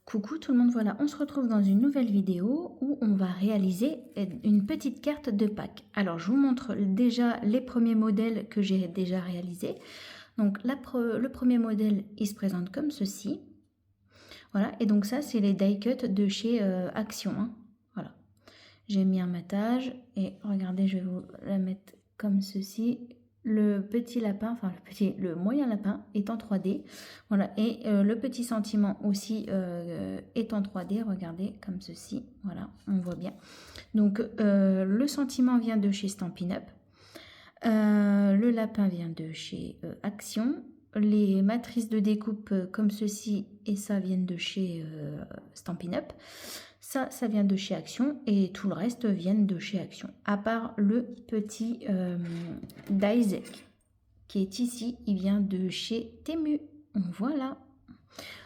Coucou tout le monde, voilà, on se retrouve dans une nouvelle vidéo où on va réaliser une petite carte de Pâques. Alors je vous montre déjà les premiers modèles que j'ai déjà réalisés. Donc le premier modèle, il se présente comme ceci. Voilà, et donc ça c'est les die cut de chez Action. Hein. Voilà, j'ai mis un matage et regardez, je vais vous la mettre comme ceci. Le petit lapin, enfin le moyen lapin est en 3D, voilà, et le petit sentiment aussi est en 3D, regardez comme ceci, voilà, on voit bien. Donc le sentiment vient de chez Stampin' Up, le lapin vient de chez Action, les matrices de découpe comme ceci et ça viennent de chez Stampin' Up. Ça vient de chez Action et tout le reste viennent de chez Action. À part le petit dies qui est ici, il vient de chez Temu. Voilà.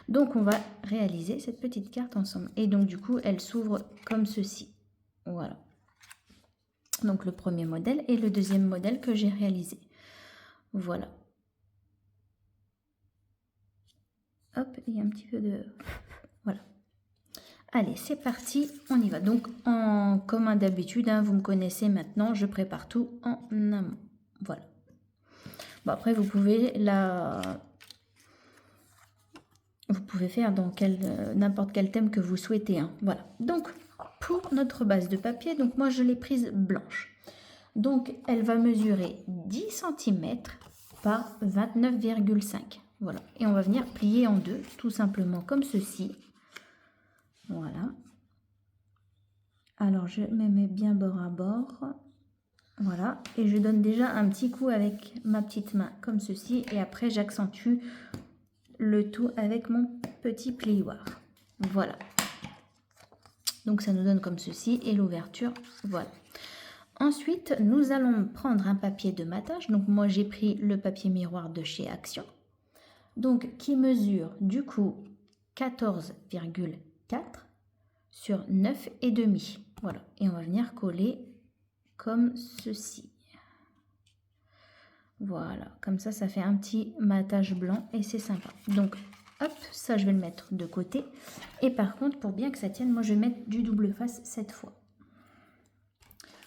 Donc on va réaliser cette petite carte ensemble. Et donc du coup, elle s'ouvre comme ceci. Voilà. Donc le premier modèle et le deuxième modèle que j'ai réalisé. Voilà. Hop, il y a un petit peu de... Voilà. Allez, c'est parti, on y va. Donc, comme d'habitude, hein, vous me connaissez maintenant, je prépare tout en amont. Voilà. Bon, après, vous pouvez faire dans n'importe quel thème que vous souhaitez. Hein. Voilà. Donc, pour notre base de papier, donc moi, je l'ai prise blanche. Donc, elle va mesurer 10 cm par 29,5. Voilà. Et on va venir plier en deux, tout simplement comme ceci. Voilà. Alors, je me mets bien bord à bord. Voilà. Et je donne déjà un petit coup avec ma petite main, comme ceci. Et après, j'accentue le tout avec mon petit plioir. Voilà. Donc, ça nous donne comme ceci. Et l'ouverture, voilà. Ensuite, nous allons prendre un papier de matage. Donc, moi, j'ai pris le papier miroir de chez Action. Donc, qui mesure, du coup, 14,4 sur 9,5. Voilà, et on va venir coller comme ceci. Voilà, comme ça, ça fait un petit matage blanc et c'est sympa. Donc, hop, ça, je vais le mettre de côté. Et par contre, pour bien que ça tienne, moi, je vais mettre du double face cette fois.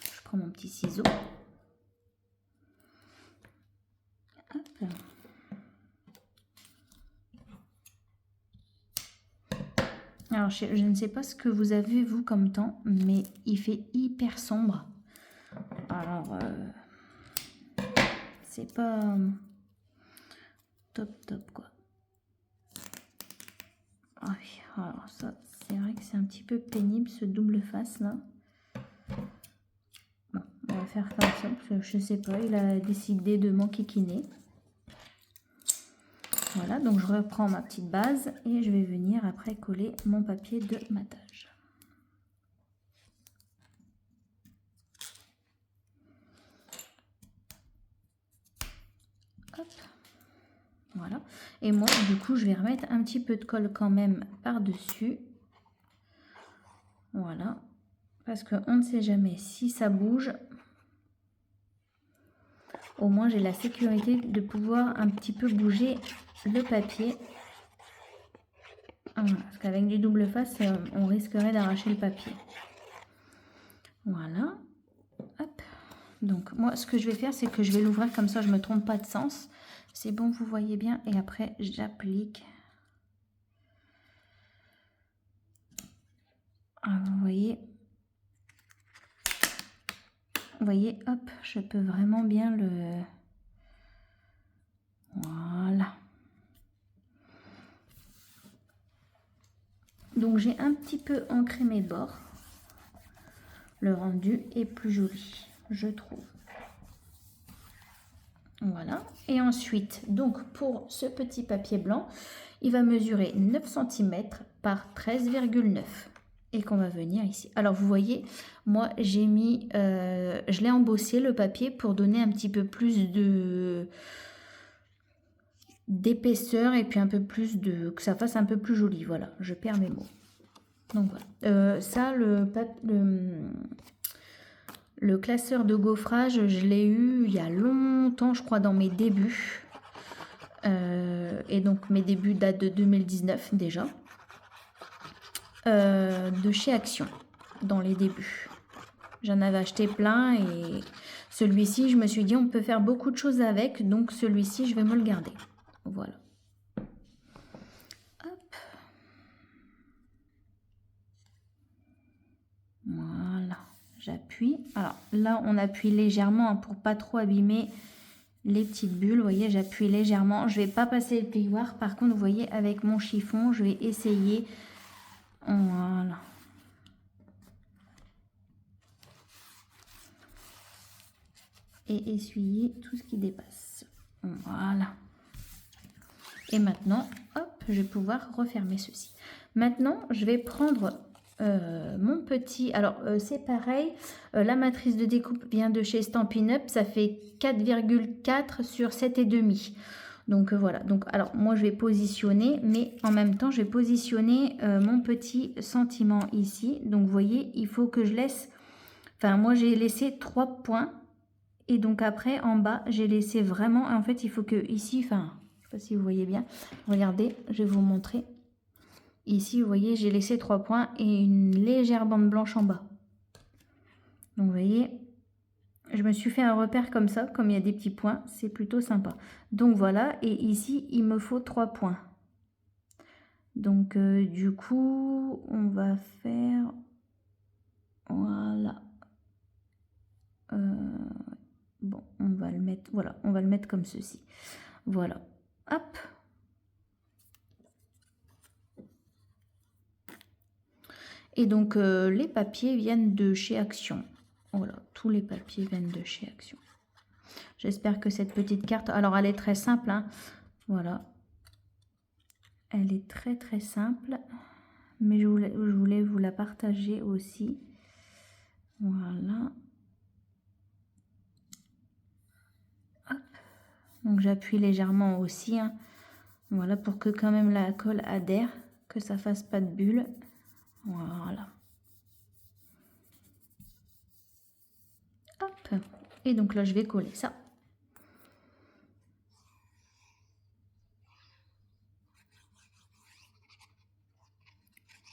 Je prends mon petit ciseau. Hop. Alors, je ne sais pas ce que vous avez, vous, comme temps, mais il fait hyper sombre. Alors, c'est pas top, quoi. Ah oui, alors ça, c'est vrai que c'est un petit peu pénible, ce double face, là. Bon, on va faire comme ça, parce que je sais pas, il a décidé de m'enquiquiner. Voilà, donc je reprends ma petite base et je vais venir après coller mon papier de matage. Hop, voilà. Et moi, du coup, je vais remettre un petit peu de colle quand même par-dessus. Voilà, parce qu'on ne sait jamais si ça bouge. Au moins, j'ai la sécurité de pouvoir un petit peu bouger le papier. Voilà, parce qu'avec du double face, on risquerait d'arracher le papier. Voilà. Hop. Donc, moi, ce que je vais faire, c'est que je vais l'ouvrir comme ça, je ne me trompe pas de sens. C'est bon, vous voyez bien. Et après, j'applique. Ah, vous voyez. Vous voyez, hop, je peux vraiment bien le... Voilà. Donc, j'ai un petit peu ancré mes bords. Le rendu est plus joli, je trouve. Voilà. Et ensuite, donc, pour ce petit papier blanc, il va mesurer 9 cm par 13,9. Et qu'on va venir ici. Alors, vous voyez, moi, j'ai mis... je l'ai embossé, le papier, pour donner un petit peu plus d'épaisseur et puis un peu plus de... que ça fasse un peu plus joli. Voilà, je perds mes mots. Donc, voilà. Ça, le classeur de gaufrage, je l'ai eu il y a longtemps, je crois, dans mes débuts. Et donc, mes débuts datent de 2019 déjà. de chez Action dans les débuts. J'en avais acheté plein et celui-ci, je me suis dit, on peut faire beaucoup de choses avec, donc celui-ci, je vais me le garder. Voilà. Hop. Voilà, j'appuie. Alors là, on appuie légèrement hein, pour pas trop abîmer les petites bulles. Vous voyez, j'appuie légèrement. Je vais pas passer le plioir. Par contre, vous voyez, avec mon chiffon, je vais essayer. Voilà. Et essuyer tout ce qui dépasse. Voilà. Et maintenant, hop, je vais pouvoir refermer ceci. Maintenant, je vais prendre mon petit... Alors, c'est pareil. La matrice de découpe vient de chez Stampin' Up. Ça fait 4,4 sur 7,5. Donc, voilà. Donc, alors, moi, je vais positionner. Mais en même temps, je vais positionner mon petit sentiment ici. Donc, vous voyez, il faut que je laisse... Enfin, moi, j'ai laissé 3 points. Et donc, après, en bas, j'ai laissé vraiment... En fait, il faut que ici... Enfin... Je ne sais pas si vous voyez bien. Regardez, je vais vous montrer. Ici, vous voyez, j'ai laissé 3 points et une légère bande blanche en bas. Donc, vous voyez, je me suis fait un repère comme ça. Comme il y a des petits points, c'est plutôt sympa. Donc, voilà. Et ici, il me faut 3 points. Donc, du coup, on va faire... Voilà. Bon, on va le mettre... Voilà, on va le mettre comme ceci. Voilà. Hop. Et donc, les papiers viennent de chez Action. Voilà, tous les papiers viennent de chez Action. J'espère que cette petite carte... Alors, elle est très simple, hein. Voilà. Elle est très, très simple. Mais je voulais vous la partager aussi. Voilà. Hop. Donc, j'appuie légèrement aussi, hein. Voilà, pour que quand même la colle adhère, que ça fasse pas de bulles. Voilà. Hop. Et donc là, je vais coller ça.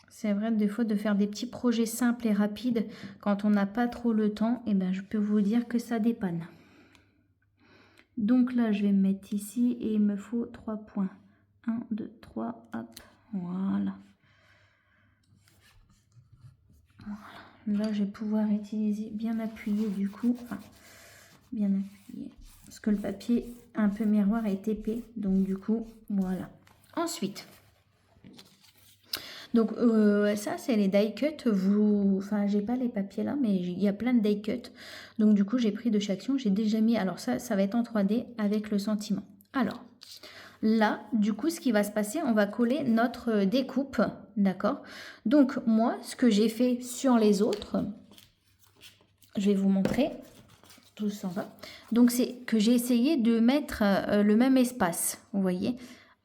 C'est vrai, des fois, de faire des petits projets simples et rapides, quand on n'a pas trop le temps, et ben, je peux vous dire que ça dépanne. Donc là, je vais me mettre ici et il me faut 3 points. 1, 2, 3, hop, voilà. Là, je vais pouvoir utiliser bien appuyé du coup. Enfin, bien appuyé. Parce que le papier un peu miroir est épais. Donc du coup, voilà. Ensuite... Donc ça c'est les die cut, enfin j'ai pas les papiers là mais il y a plein de die cut. Donc du coup j'ai pris de chez Action, j'ai déjà mis, alors ça va être en 3D avec le sentiment. Alors là du coup ce qui va se passer, on va coller notre découpe, d'accord. Donc moi ce que j'ai fait sur les autres, je vais vous montrer, tout s'en va. Donc c'est que j'ai essayé de mettre le même espace, vous voyez.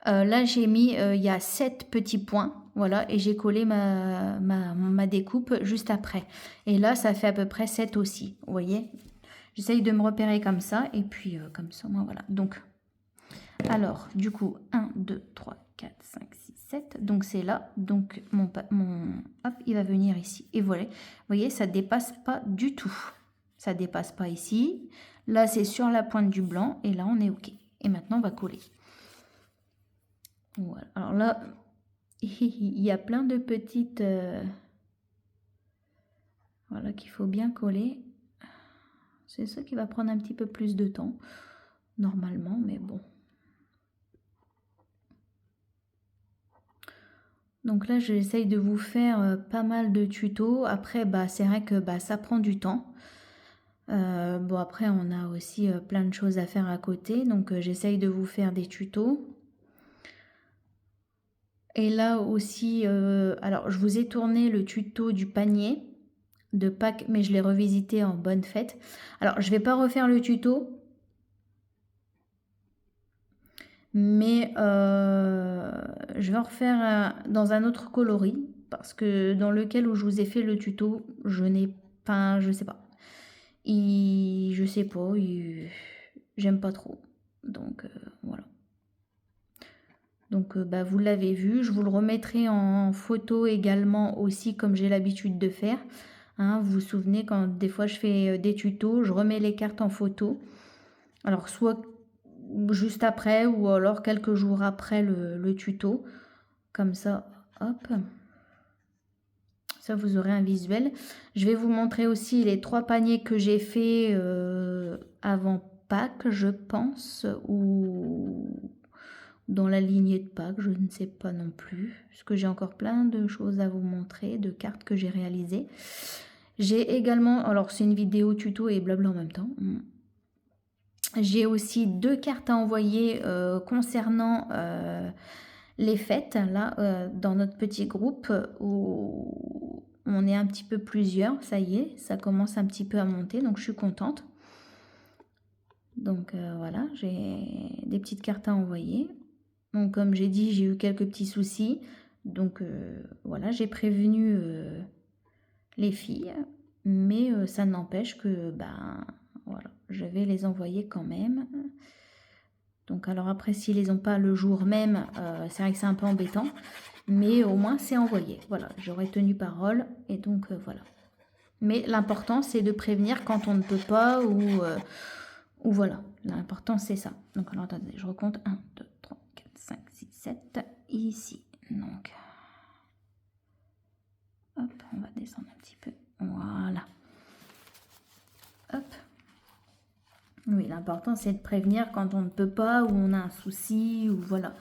Là j'ai mis, il y a 7 petits points. Voilà, et j'ai collé ma découpe juste après. Et là, ça fait à peu près 7 aussi, vous voyez. J'essaye de me repérer comme ça, et puis comme ça, moi, voilà. Donc, alors, du coup, 1, 2, 3, 4, 5, 6, 7. Donc, c'est là. Donc, hop, il va venir ici. Et voilà, vous voyez, ça ne dépasse pas du tout. Ça ne dépasse pas ici. Là, c'est sur la pointe du blanc, et là, on est OK. Et maintenant, on va coller. Voilà, alors là... Il y a plein de petites... voilà, qu'il faut bien coller. C'est ça qui va prendre un petit peu plus de temps, normalement, mais bon. Donc là, j'essaye de vous faire pas mal de tutos. Après, bah, c'est vrai que bah, ça prend du temps. Bon, après, on a aussi plein de choses à faire à côté. Donc, j'essaye de vous faire des tutos. Et là aussi, alors je vous ai tourné le tuto du panier de Pâques, mais je l'ai revisité en bonne fête. Alors, je ne vais pas refaire le tuto, mais je vais en refaire dans un autre coloris, parce que dans lequel où je vous ai fait le tuto, je n'ai pas, je sais pas. Je sais pas, j'aime pas trop. Donc, voilà. Donc bah, vous l'avez vu, je vous le remettrai en photo également aussi comme j'ai l'habitude de faire. Hein, vous vous souvenez quand des fois je fais des tutos, je remets les cartes en photo. Alors soit juste après ou alors quelques jours après le tuto. Comme ça, hop. Ça, vous aurez un visuel. Je vais vous montrer aussi les 3 paniers que j'ai fait avant Pâques, je pense, ou dans la lignée de Pâques, je ne sais pas non plus. Parce que j'ai encore plein de choses à vous montrer, de cartes que j'ai réalisées. J'ai également, alors c'est une vidéo tuto et blabla en même temps. J'ai aussi 2 cartes à envoyer concernant les fêtes, là, dans notre petit groupe où on est un petit peu plusieurs, ça y est, ça commence un petit peu à monter, donc je suis contente. Donc voilà, j'ai des petites cartes à envoyer. Donc comme j'ai dit, j'ai eu quelques petits soucis, donc voilà, j'ai prévenu les filles, mais ça n'empêche que, ben, voilà, je vais les envoyer quand même. Donc alors après, s'ils les ont pas le jour même, c'est vrai que c'est un peu embêtant. Mais au moins, c'est envoyé. Voilà, j'aurais tenu parole. Et donc, voilà. Mais l'important, c'est de prévenir quand on ne peut pas ou voilà. L'important, c'est ça. Donc alors, attendez, je recompte. 1, 2, 3, 4, 5, 6, 7. Ici. Donc, hop, on va descendre un petit peu. Voilà. Hop. Oui, l'important, c'est de prévenir quand on ne peut pas ou on a un souci ou voilà.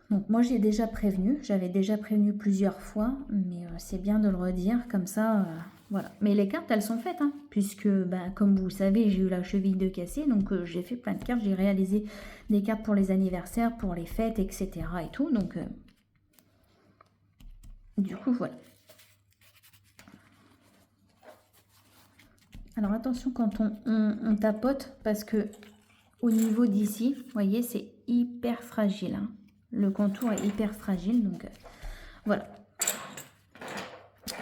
Donc moi j'ai déjà prévenu, j'avais déjà prévenu plusieurs fois, mais c'est bien de le redire comme ça, voilà. Mais les cartes elles sont faites, hein, puisque bah, comme vous savez j'ai eu la cheville de cassé, donc j'ai fait plein de cartes, j'ai réalisé des cartes pour les anniversaires, pour les fêtes, etc. et tout, donc du coup voilà. Alors attention quand on tapote, parce que au niveau d'ici, vous voyez c'est hyper fragile, hein. Le contour est hyper fragile, donc voilà.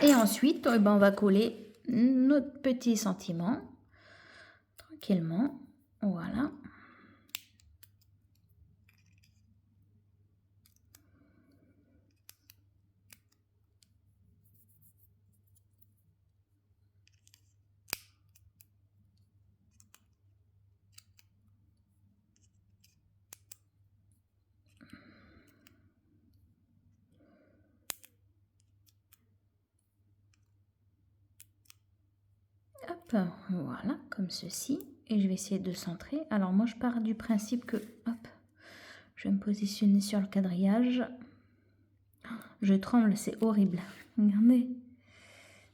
Et ensuite, eh ben, on va coller notre petit sentiment tranquillement. Voilà. Hop, voilà, comme ceci. Et je vais essayer de centrer. Alors moi, je pars du principe que, hop, je vais me positionner sur le quadrillage. Je tremble, c'est horrible. Regardez.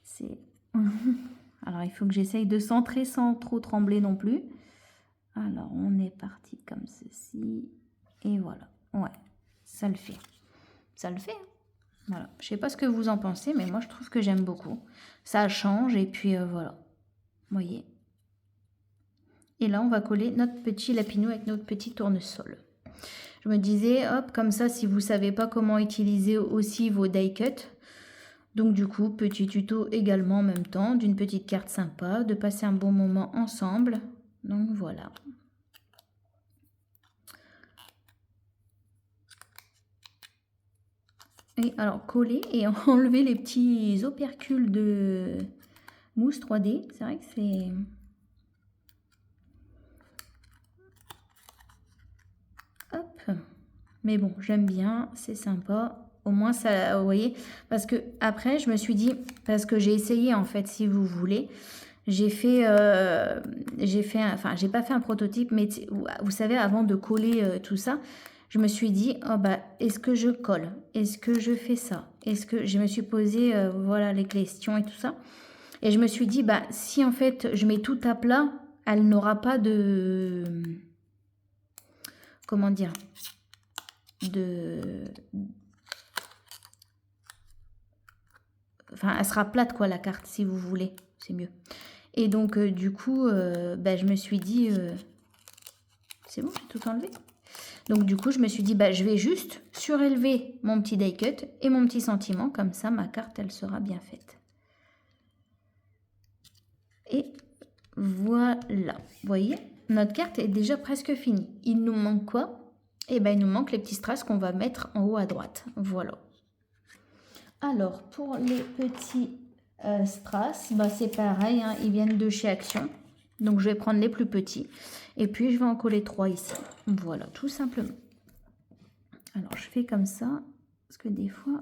C'est... Alors, il faut que j'essaye de centrer sans trop trembler non plus. Alors, on est parti comme ceci. Et voilà. Ouais, ça le fait. Ça le fait, hein. Voilà. Je sais pas ce que vous en pensez, mais moi, je trouve que j'aime beaucoup. Ça change et puis voilà. Vous voyez. Et là, on va coller notre petit lapinou avec notre petit tournesol. Je me disais, hop, comme ça, si vous savez pas comment utiliser aussi vos die cuts, donc du coup, petit tuto également en même temps, d'une petite carte sympa, de passer un bon moment ensemble. Donc voilà. Et alors, coller et enlever les petits opercules de mousse 3D. C'est vrai que c'est... Hop. Mais bon, j'aime bien, c'est sympa. Au moins, ça, vous voyez, parce que après, je me suis dit, parce que j'ai essayé, en fait, si vous voulez, enfin, j'ai pas fait un prototype, mais vous savez, avant de coller tout ça, je me suis dit, oh bah, est-ce que je colle? Est-ce que je fais ça? Est-ce que je me suis posé, voilà, les questions et tout ça. Et je me suis dit, bah, si en fait, je mets tout à plat, elle n'aura pas de... Comment dire? Enfin, elle sera plate, quoi, la carte, si vous voulez. C'est mieux. Et donc, du coup, bah, je me suis dit... C'est bon, j'ai tout enlevé. Donc, du coup, je me suis dit, bah, je vais juste surélever mon petit die cut et mon petit sentiment. Comme ça, ma carte, elle sera bien faite. Et voilà. Vous voyez, notre carte est déjà presque finie. Il nous manque quoi? Et ben il nous manque les petits strass qu'on va mettre en haut à droite. Voilà. Alors pour les petits strass, bah, c'est pareil, hein, ils viennent de chez Action. Donc je vais prendre les plus petits. Et puis je vais en coller 3 ici. Voilà, tout simplement. Alors je fais comme ça. Parce que des fois,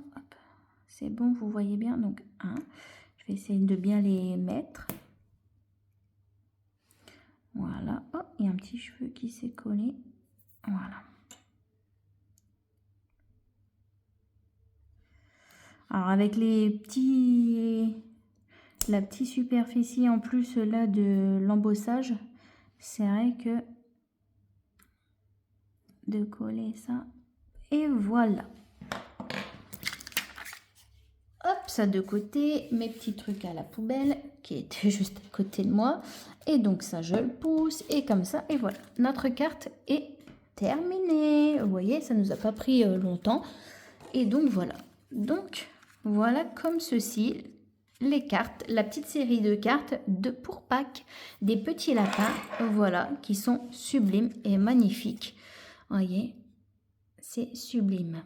c'est bon, vous voyez bien. Donc 1. Je vais essayer de bien les mettre. Voilà. Oh, il y a un petit cheveu qui s'est collé. Voilà. Alors avec les petits, la petite superficie en plus là de l'embossage, c'est vrai que de coller ça. Et voilà. Hop, ça de côté, mes petits trucs à la poubelle qui étaient juste à côté de moi. Et donc ça, je le pousse et comme ça, et voilà. Notre carte est terminée. Vous voyez, ça nous a pas pris longtemps. Et donc voilà. Donc voilà comme ceci, les cartes, la petite série de cartes pour Pâques, des petits lapins, voilà, qui sont sublimes et magnifiques. Vous voyez, c'est sublime.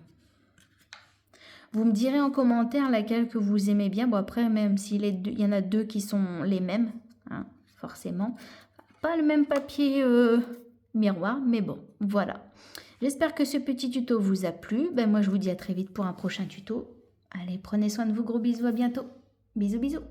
Vous me direz en commentaire laquelle que vous aimez bien. Bon après, même s'il y en a 2 qui sont les mêmes, hein, forcément. Pas le même papier miroir, mais bon, voilà. J'espère que ce petit tuto vous a plu. Ben, moi, je vous dis à très vite pour un prochain tuto. Allez, prenez soin de vous. Gros bisous, à bientôt. Bisous, bisous.